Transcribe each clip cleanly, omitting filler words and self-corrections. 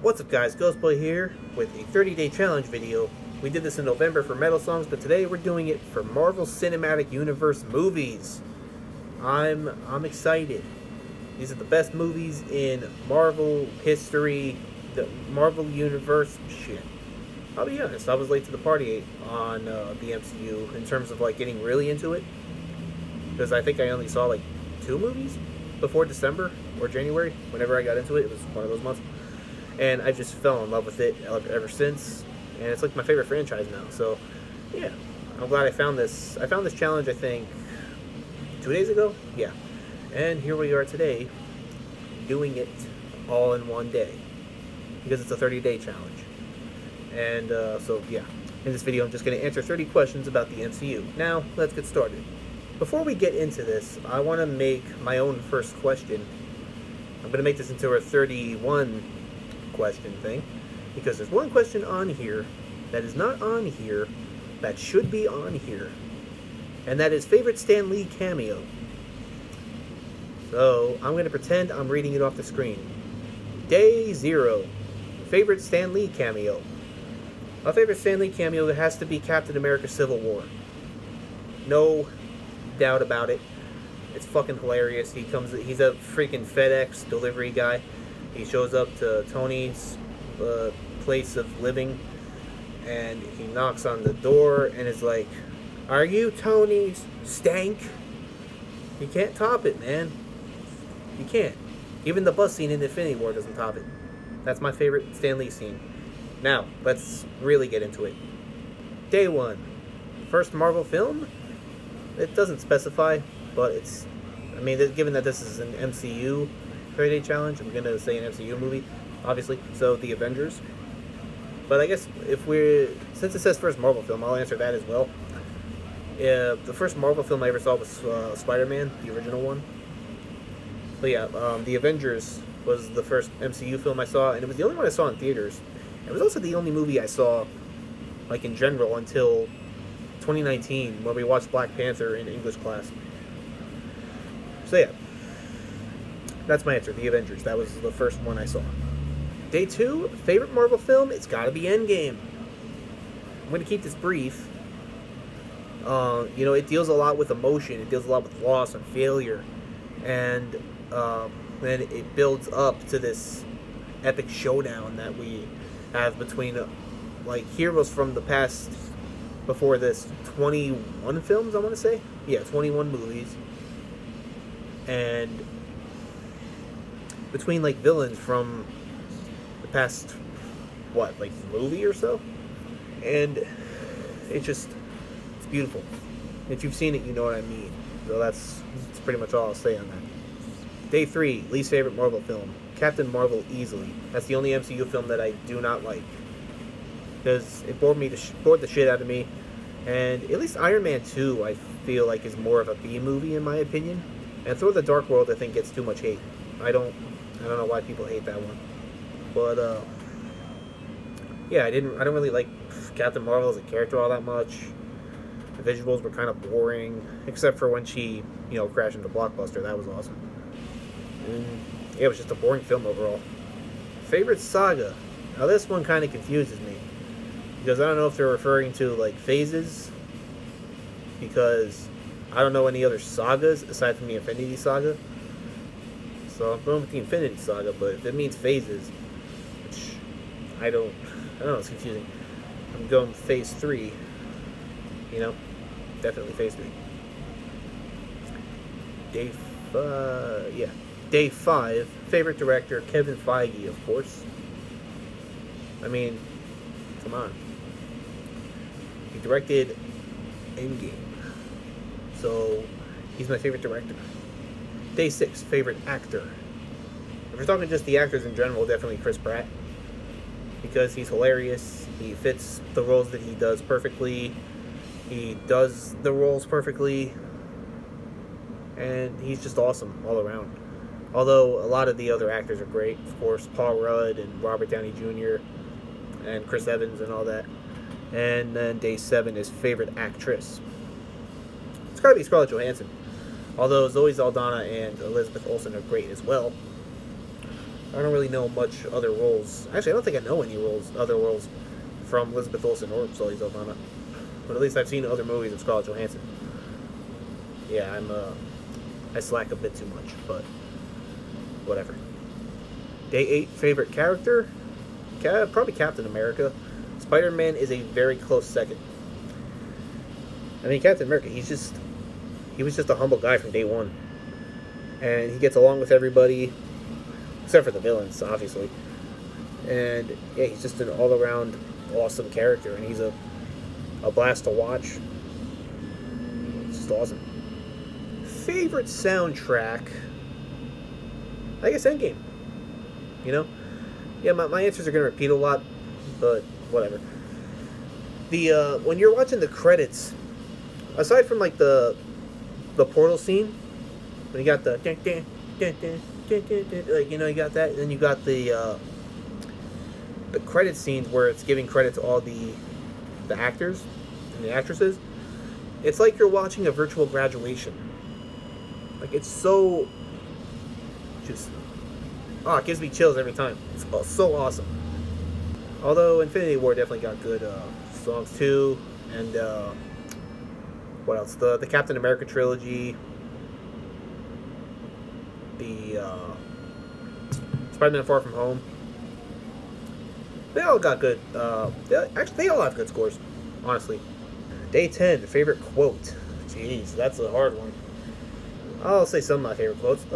What's up guys, Ghostboy here with a 30-day challenge video. We did this in November for metal songs, but today we're doing it for Marvel Cinematic Universe movies. I'm excited. These are the best movies in Marvel history, the Marvel Universe shit. I'll be honest, I was late to the party on the MCU in terms of like getting really into it. Because I think I only saw like 2 movies before December or January. Whenever I got into it, it was one of those months. And I just fell in love with it ever since. And it's like my favorite franchise now. So, yeah. I'm glad I found this. I found this challenge, I think, 2 days ago? Yeah. And here we are today, doing it all in one day. Because it's a 30-day challenge. And, so, yeah. In this video, I'm just going to answer 30 questions about the MCU. Now, let's get started. Before we get into this, I want to make my own first question. I'm going to make this into a 31 question thing, because there's one question on here that is not on here that should be on here, and that is favorite Stan Lee cameo. So I'm going to pretend I'm reading it off the screen. Day 0, favorite Stan Lee cameo. My favorite Stan Lee cameo has to be Captain America Civil War. No doubt about it. It's fucking hilarious. He's a freaking FedEx delivery guy. He shows up to Tony's place of living, and he knocks on the door and is like, "Are you Tony's stank?" You can't top it, man. You can't. Even the bus scene in Infinity War doesn't top it. That's my favorite Stan Lee scene. Now, let's really get into it. Day 1. First Marvel film? It doesn't specify, but it's... I mean, given that this is an MCU 30-day challenge, I'm going to say an MCU movie, obviously. So, The Avengers. But I guess since it says first Marvel film, I'll answer that as well. The first Marvel film I ever saw was Spider-Man, the original one. So yeah, The Avengers was the first MCU film I saw, and it was the only one I saw in theaters. It was also the only movie I saw, like, in general, until 2019, where we watched Black Panther in English class. So yeah, that's my answer, The Avengers. That was the first one I saw. Day 2, favorite Marvel film? It's gotta be Endgame. I'm gonna keep this brief. You know, it deals a lot with emotion. It deals a lot with loss and failure. And then it builds up to this epic showdown that we have between, like, heroes from the past, before this, 21 films, I want to say? Yeah, 21 movies. And between, like, villains from the past, what, like, movie or so? And it's beautiful. If you've seen it, you know what I mean. So that's pretty much all I'll say on that. Day 3, least favorite Marvel film. Captain Marvel, easily. That's the only MCU film that I do not like. Because it bored the shit out of me. And at least Iron Man 2, I feel like, is more of a B movie in my opinion. And Thor: The Dark World, I think, gets too much hate. I don't know why people hate that one. But yeah, I don't really like Captain Marvel as a character all that much. The visuals were kind of boring, except for when she, you know, crashed into Blockbuster. That was awesome. And yeah, it was just a boring film overall. Favorite Saga? Now this one kind of confuses me, because I don't know if they're referring to, like, phases, because I don't know any other sagas aside from the Infinity Saga. So I'm going with the Infinity Saga, but if it means phases, which I don't know, it's confusing. I'm going with phase 3. You know, definitely phase 3. Day 5, favorite director, Kevin Feige, of course. I mean, come on. He directed Endgame. So, he's my favorite director. Day 6, favorite actor. If we're talking just the actors in general, definitely Chris Pratt. Because he's hilarious. He fits the roles that he does perfectly. He does the roles perfectly. And he's just awesome all around. Although a lot of the other actors are great. Of course, Paul Rudd and Robert Downey Jr. and Chris Evans and all that. And then day 7 is favorite actress. It's gotta be Scarlett Johansson. Although Zoe Saldana and Elizabeth Olsen are great as well. I don't really know much other roles. Actually, I don't think I know any other roles from Elizabeth Olsen or Zoe Saldana. But at least I've seen other movies of Scarlett Johansson. Yeah, I slack a bit too much, but whatever. Day 8 favorite character? Probably Captain America. Spider-Man is a very close second. I mean, Captain America, he was just a humble guy from day one. And he gets along with everybody, except for the villains, obviously. And yeah, he's just an all-around awesome character, and he's a blast to watch. It's just awesome. Favorite soundtrack? I guess Endgame. You know? Yeah, my answers are going to repeat a lot, but whatever. When you're watching the credits, aside from like the portal scene, when you got the like, you know, you got that, and then you got the credit scenes where it's giving credit to all the actors and the actresses. It's like you're watching a virtual graduation. Like, it's so just, oh, it gives me chills every time. It's so awesome. Although Infinity War definitely got good songs too, and what else? The Captain America trilogy, the Spider-Man Far From Home. They all got good. Actually, they all have good scores, honestly. Day 10, favorite quote. Jeez, that's a hard one. I'll say some of my favorite quotes.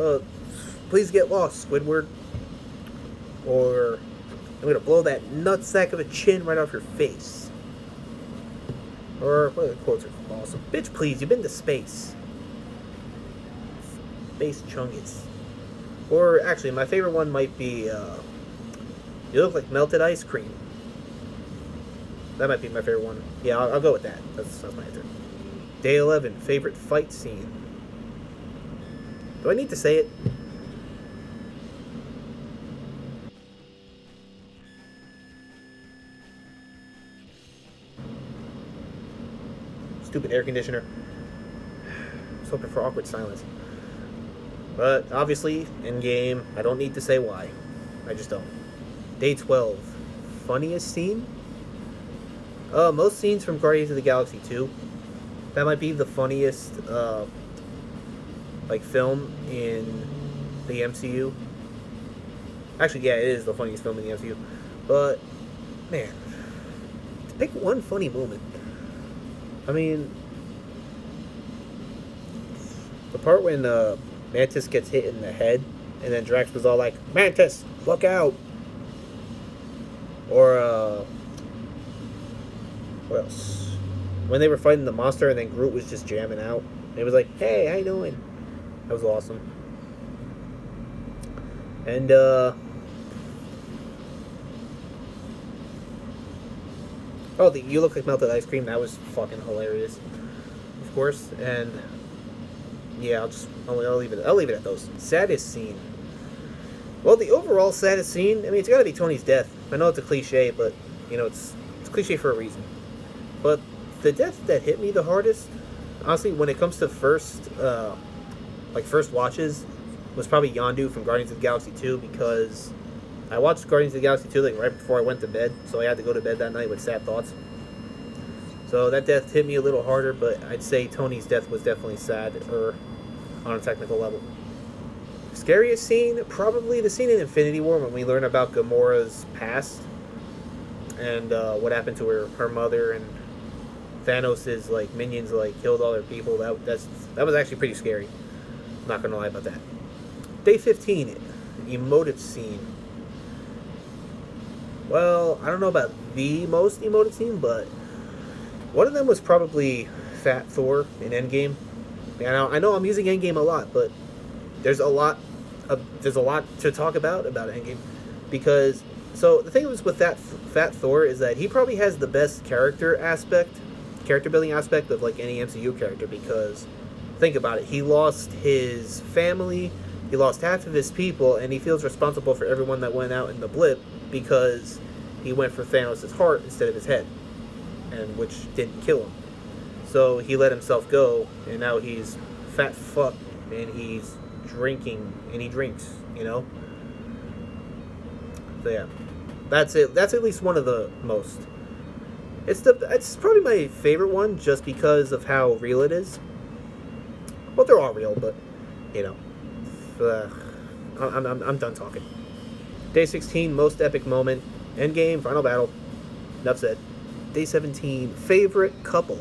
Please get lost, Squidward. Or, I'm gonna blow that nutsack of a chin right off your face. Or, what other quotes are awesome? Bitch, please, you've been to space. Space Chungus. Or, actually, my favorite one might be, you look like melted ice cream. That might be my favorite one. Yeah, I'll go with that. That's my answer. Day 11, favorite fight scene. Do I need to say it? Stupid air conditioner. I was hoping for awkward silence. But, obviously, Endgame, I don't need to say why. I just don't. Day 12, funniest scene? Most scenes from Guardians of the Galaxy 2. That might be the funniest, like, film in the MCU. Actually, yeah, it is the funniest film in the MCU. But, man, to pick one funny moment. I mean, the part when Mantis gets hit in the head, and then Drax was all like, "Mantis, look out!" Or, what else? When they were fighting the monster, and then Groot was just jamming out. It was like, "Hey, how you doing?" That was awesome. And, oh, you look like melted ice cream. That was fucking hilarious, of course. And yeah, I'll leave it at those. Saddest scene. Well, the overall saddest scene, I mean, it's got to be Tony's death. I know it's a cliche, but you know, it's cliche for a reason. But the death that hit me the hardest, honestly, when it comes to first watches, was probably Yondu from Guardians of the Galaxy 2, because I watched Guardians of the Galaxy 2 like right before I went to bed, so I had to go to bed that night with sad thoughts. So that death hit me a little harder, but I'd say Tony's death was definitely sad, or on a technical level. Scariest scene? Probably the scene in Infinity War when we learn about Gamora's past and what happened to her mother, and Thanos' like minions like killed all her people. That was actually pretty scary. Not gonna lie about that. Day 15, emotive scene. Well, I don't know about the most emotive scene, but one of them was probably Fat Thor in Endgame. I know I'm using Endgame a lot, but there's a lot to talk about Endgame, because so the thing was with that Fat Thor is that he probably has the best character building aspect of like any MCU character, because think about it, he lost his family, he lost half of his people, and he feels responsible for everyone that went out in the blip because he went for Thanos' heart instead of his head, and which didn't kill him. So he let himself go, and now he's fat fuck, and he's drinking, and he drinks, you know? So yeah, that's it. That's at least one of the most. It's probably my favorite one just because of how real it is. Well, they're all real, but you know, I'm done talking. Day 16, most epic moment, endgame, final battle. Enough said. Day 17, favorite couple.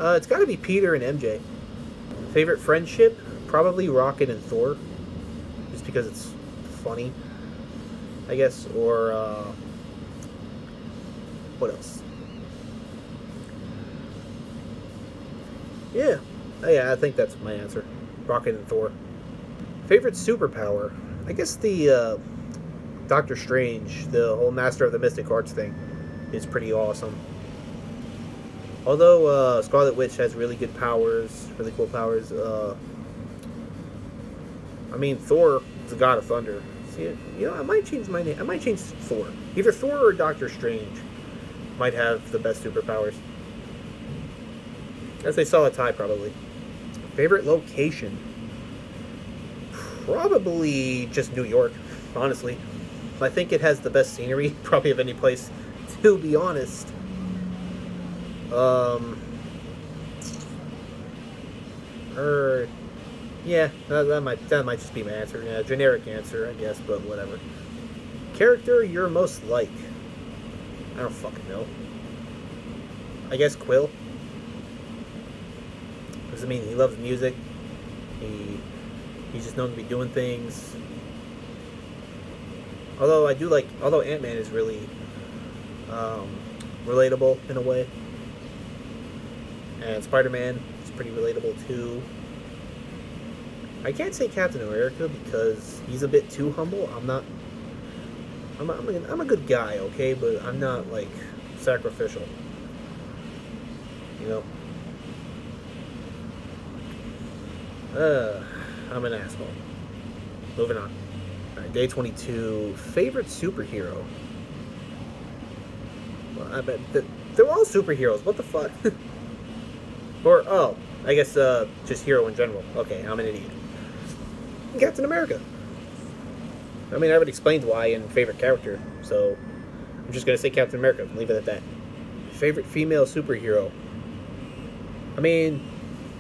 It's got to be Peter and MJ. Favorite friendship, probably Rocket and Thor, just because it's funny, I guess. Or what else? Yeah, I think that's my answer. Rocket and Thor. Favorite superpower, I guess the Doctor Strange, the whole Master of the Mystic Arts thing, is pretty awesome. Although Scarlet Witch has really good powers, really cool powers. I mean, Thor is the god of thunder. See, you know, I might change my name. I might change Thor. Either Thor or Doctor Strange might have the best superpowers. As they saw a tie, probably. Favorite location? Probably just New York, honestly. I think it has the best scenery, probably of any place, to be honest. Yeah, that might just be my answer. Yeah, generic answer, I guess, but whatever. Character you're most like? I don't fucking know. I guess Quill. Because I mean, he loves music. He's just known to be doing things. Although Ant-Man is really relatable in a way. And Spider-Man is pretty relatable too. I can't say Captain America because he's a bit too humble. I'm a good guy, okay, but I'm not like sacrificial. You know. I'm an asshole. Moving on. Alright, day 22. Favorite superhero? Well, I bet they're all superheroes. What the fuck? Or, oh, I guess just hero in general. Okay, I'm an idiot. Captain America. I mean, I already explained why in favorite character, so I'm just going to say Captain America. Leave it at that. Favorite female superhero? I mean,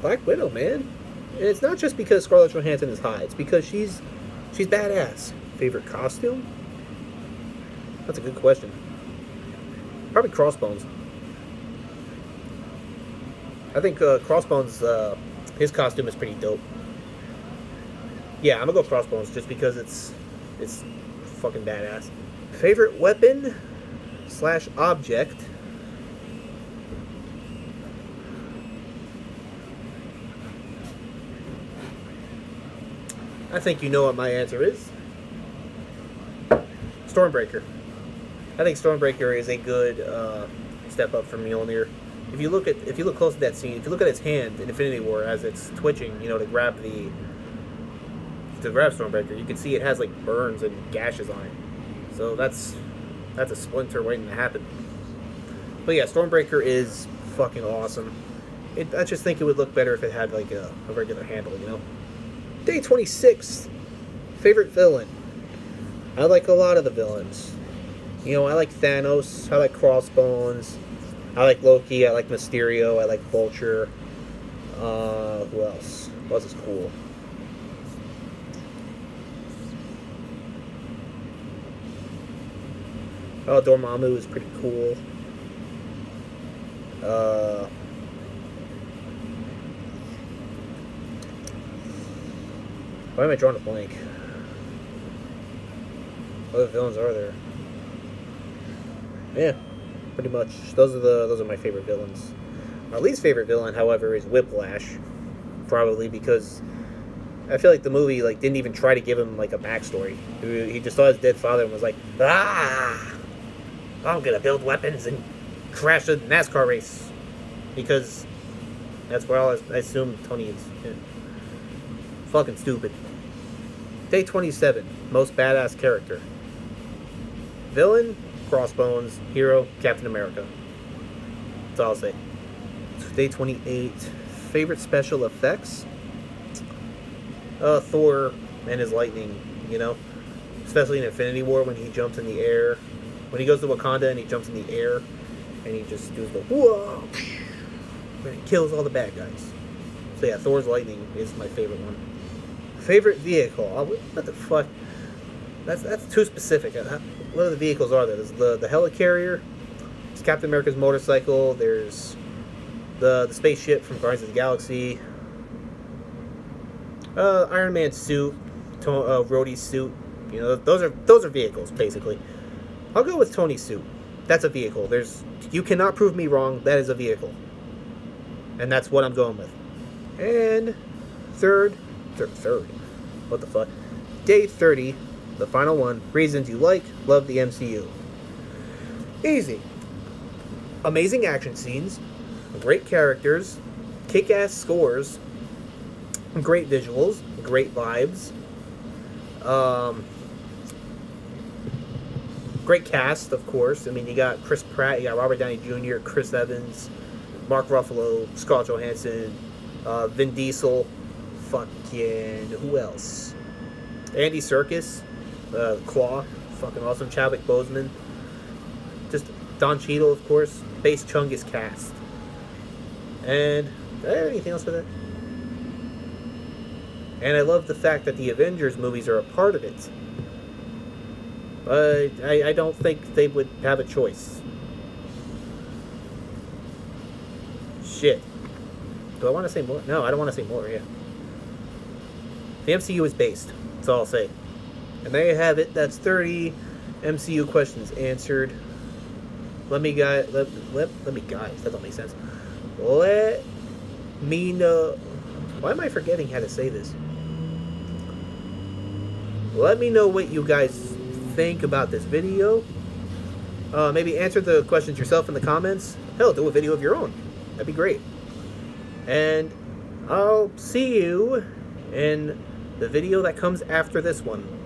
Black Widow, man. And it's not just because Scarlett Johansson is hot. It's because she's badass. Favorite costume? That's a good question. Probably Crossbones. I think Crossbones, his costume is pretty dope. Yeah, I'm gonna go Crossbones just because it's fucking badass. Favorite weapon / object? I think you know what my answer is. Stormbreaker. I think Stormbreaker is a good step up from Mjolnir. If you look close at that scene, if you look at its hand in Infinity War as it's twitching, you know, to grab Stormbreaker, you can see it has like burns and gashes on it. So that's a splinter waiting to happen. But yeah, Stormbreaker is fucking awesome. I just think it would look better if it had like a regular handle, you know. Day 26. Favorite villain? I like a lot of the villains. You know, I like Thanos. I like Crossbones. I like Loki. I like Mysterio. I like Vulture. Who else? Who else is cool? Oh, Dormammu is pretty cool. Why am I drawing a blank? What other villains are there? Yeah, pretty much. Those are my favorite villains. My least favorite villain, however, is Whiplash. Probably because I feel like the movie didn't even try to give him like a backstory. He just saw his dead father and was like, "Ah, I'm gonna build weapons and crash a NASCAR race," because that's where I assume Tony is. Yeah. Fucking stupid. Day 27. Most badass character. Villain, Crossbones. Hero, Captain America. That's all I'll say. Day 28. Favorite special effects? Thor and his lightning, you know. especially in Infinity War when he jumps in the air. When he goes to Wakanda and he jumps in the air, and he just does the whoa, and he kills all the bad guys. So yeah, Thor's lightning is my favorite one. Favorite vehicle? Oh, what the fuck? That's too specific. What other vehicles are there? There's the helicarrier. There's Captain America's motorcycle. There's the spaceship from Guardians of the Galaxy. Iron Man's suit. Rhodey's suit. You know, those are vehicles basically. I'll go with Tony's suit. That's a vehicle. You cannot prove me wrong. That is a vehicle, and that's what I'm going with. And third. What the fuck? Day 30, the final one. Reasons you love the MCU. Easy. Amazing action scenes, great characters, kick-ass scores, great visuals, great vibes, great cast, of course. I mean, you got Chris Pratt, you got Robert Downey Jr., Chris Evans, Mark Ruffalo, Scarlett Johansson, Vin Diesel, fucking who else? Andy Serkis, Claw, fucking awesome. Chadwick Boseman, just Don Cheadle, of course. Base Chungus cast. And anything else for that? And I love the fact that the Avengers movies are a part of it. But I don't think they would have a choice. Shit. Do I want to say more? No, I don't want to say more, yeah. The MCU is based. That's all I'll say. And there you have it. That's 30 MCU questions answered. Let me guys. That don't make sense. Let me know. Why am I forgetting how to say this? Let me know what you guys think about this video. Maybe answer the questions yourself in the comments. Hell, do a video of your own. That'd be great. And I'll see you in the video that comes after this one.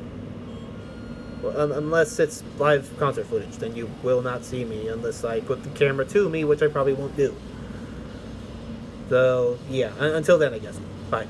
Well, unless it's live concert footage, then you will not see me unless I put the camera to me, which I probably won't do. So, yeah, until then, I guess. Bye.